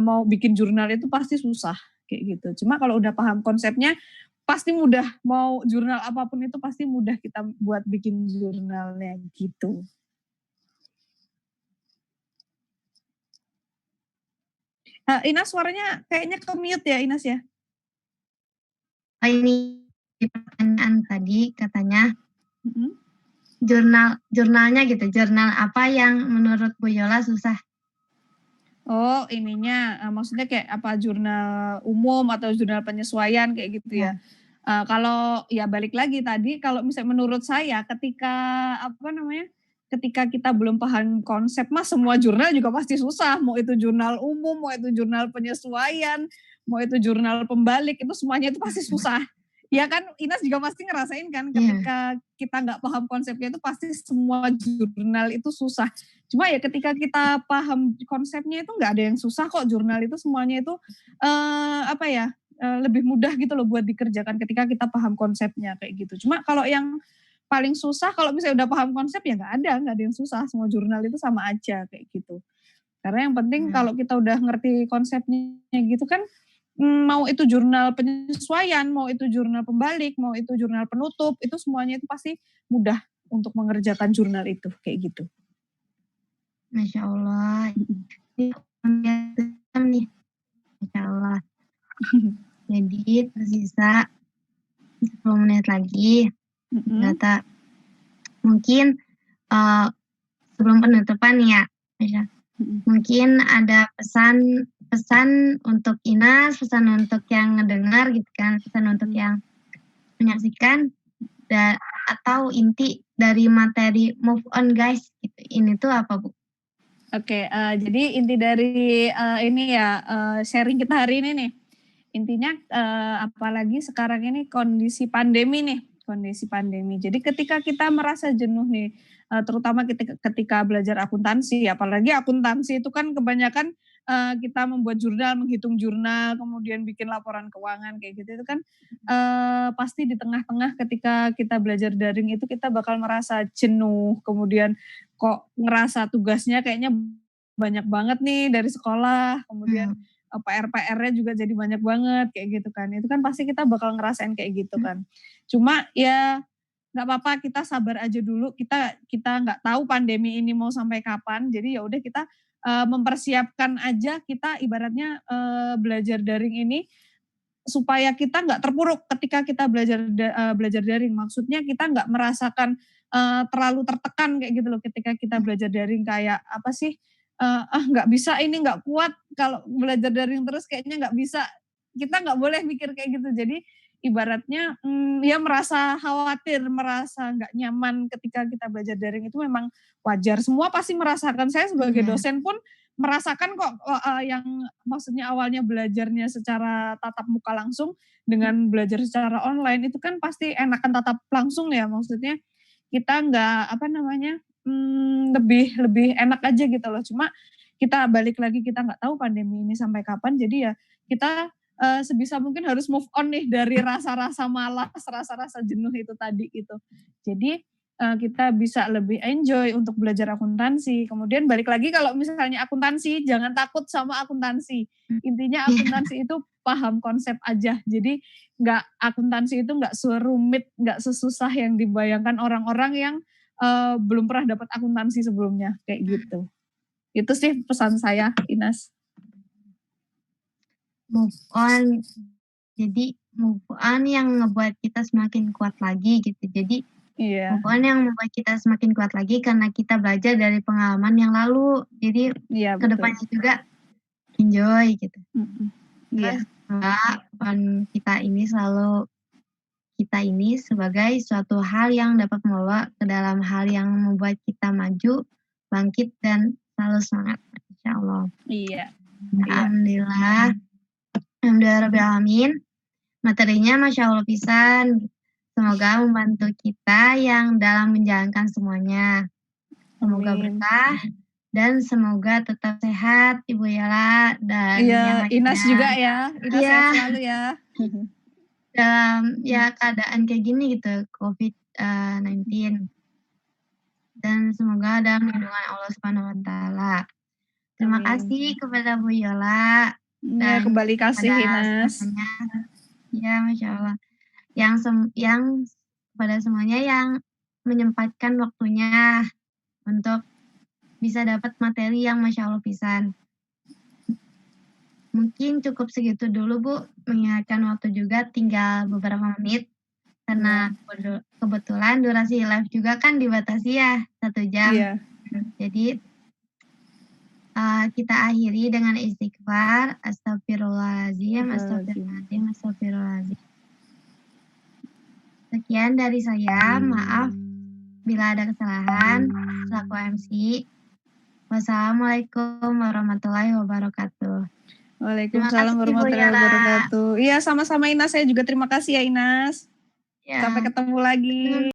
mau bikin jurnal itu pasti susah kayak gitu. Cuma kalau udah paham konsepnya pasti mudah, mau jurnal apapun itu pasti mudah kita buat bikin jurnalnya gitu. Inas suaranya kayaknya ke mute ya Inas ya. Ini pertanyaan tadi katanya jurnalnya gitu, jurnal apa yang menurut Bu Yola susah? Oh ininya maksudnya kayak apa, jurnal umum atau jurnal penyesuaian kayak gitu ya. Kalau ya balik lagi tadi kalau misalnya menurut saya ketika ketika kita belum paham konsep mah semua jurnal juga pasti susah. Mau itu jurnal umum, mau itu jurnal penyesuaian, mau itu jurnal pembalik, itu semuanya itu pasti susah. Ya kan, Inas juga pasti ngerasain kan ketika kita nggak paham konsepnya itu pasti semua jurnal itu susah. Cuma ya ketika kita paham konsepnya itu nggak ada yang susah kok, jurnal itu semuanya itu lebih mudah gitu loh buat dikerjakan ketika kita paham konsepnya kayak gitu. Cuma kalau yang paling susah kalau misalnya udah paham konsep ya nggak ada yang susah, semua jurnal itu sama aja kayak gitu. Karena yang penting kalau kita udah ngerti konsepnya gitu kan, mau itu jurnal penyesuaian, mau itu jurnal pembalik, mau itu jurnal penutup, itu semuanya itu pasti mudah untuk mengerjakan jurnal itu kayak gitu. Masya Allah. Nih, Masya Allah. Jadi tersisa 10 menit lagi. Data mungkin sebelum penutupan ya, Masya. Mungkin ada pesan untuk Inas, pesan untuk yang ngedengar gitu kan, pesan untuk yang menyaksikan, atau inti dari materi Move On guys gitu. Ini tuh apa Bu? Oke, jadi inti dari sharing kita hari ini nih, intinya apalagi sekarang ini kondisi pandemi. Jadi ketika kita merasa jenuh nih, terutama ketika belajar akuntansi, apalagi akuntansi itu kan kebanyakan kita membuat jurnal, menghitung jurnal, kemudian bikin laporan keuangan kayak gitu, itu kan pasti di tengah-tengah ketika kita belajar daring itu kita bakal merasa jenuh, kemudian kok ngerasa tugasnya kayaknya banyak banget nih dari sekolah, kemudian PR-nya juga jadi banyak banget kayak gitu kan. Itu kan pasti kita bakal ngerasain kayak gitu kan. Cuma ya nggak apa-apa, kita sabar aja dulu. Kita nggak tahu pandemi ini mau sampai kapan. Jadi ya udah kita mempersiapkan aja, kita ibaratnya belajar daring ini supaya kita nggak terpuruk ketika kita belajar daring. Maksudnya kita nggak merasakan terlalu tertekan kayak gitu loh ketika kita belajar daring, kayak apa sih, nggak bisa ini, nggak kuat kalau belajar daring terus kayaknya nggak bisa. Kita nggak boleh mikir kayak gitu. Jadi ibaratnya ya merasa khawatir, merasa nggak nyaman ketika kita belajar daring itu memang wajar. Semua pasti merasakan. Saya sebagai dosen pun merasakan kok, yang maksudnya awalnya belajarnya secara tatap muka langsung dengan belajar secara online itu kan pasti enakan tatap langsung ya, maksudnya kita nggak lebih enak aja gitu loh. Cuma kita balik lagi, kita nggak tahu pandemi ini sampai kapan, jadi ya kita sebisa mungkin harus move on nih dari rasa-rasa malas, rasa-rasa jenuh itu tadi gitu. Jadi kita bisa lebih enjoy untuk belajar akuntansi. Kemudian balik lagi kalau misalnya akuntansi, jangan takut sama akuntansi. Intinya akuntansi itu paham konsep aja. Jadi akuntansi itu nggak serumit, nggak sesusah yang dibayangkan orang-orang yang belum pernah dapat akuntansi sebelumnya kayak gitu. Itu sih pesan saya, Inas. Move on. Jadi move on yang ngebuat kita semakin kuat lagi gitu. Jadi move on yang membuat kita semakin kuat lagi karena kita belajar dari pengalaman yang lalu. Jadi kedepannya juga enjoy gitu. Terus kita ini sebagai suatu hal yang dapat membawa ke dalam hal yang membuat kita maju, bangkit dan selalu semangat. Insya Allah. Iya. Alhamdulillah. Alhamdulillahirrahmanirrahim. Materinya Masya Allah pisan. Semoga membantu kita yang dalam menjalankan semuanya. Semoga berkah dan semoga tetap sehat Ibu Yala dan yang Inas juga ya. Inas sehat selalu ya. Dalam keadaan kayak gini gitu, COVID-19. Dan semoga dalam lindungan Allah Subhanahu wa taala. Terima kasih kepada Bu Yola dan kembali kasih Inas. Ya, Masya Allah. Yang pada semuanya yang menyempatkan waktunya untuk bisa dapat materi yang Masya Allah pisan. Mungkin cukup segitu dulu Bu, mengingatkan waktu juga tinggal beberapa menit. Karena kebetulan durasi live juga kan dibatasi ya 1 jam. Jadi kita akhiri dengan istighfar. Astagfirullahaladzim. Sekian dari saya, maaf Bila ada kesalahan, selaku MC. Wassalamualaikum warahmatullahi wabarakatuh. Terima Waalaikumsalam kasih Ibu warahmatullahi Yara. wabarakatuh. Iya, sama-sama Inas, saya juga terima kasih ya Inas. Ya, Sampai ketemu lagi.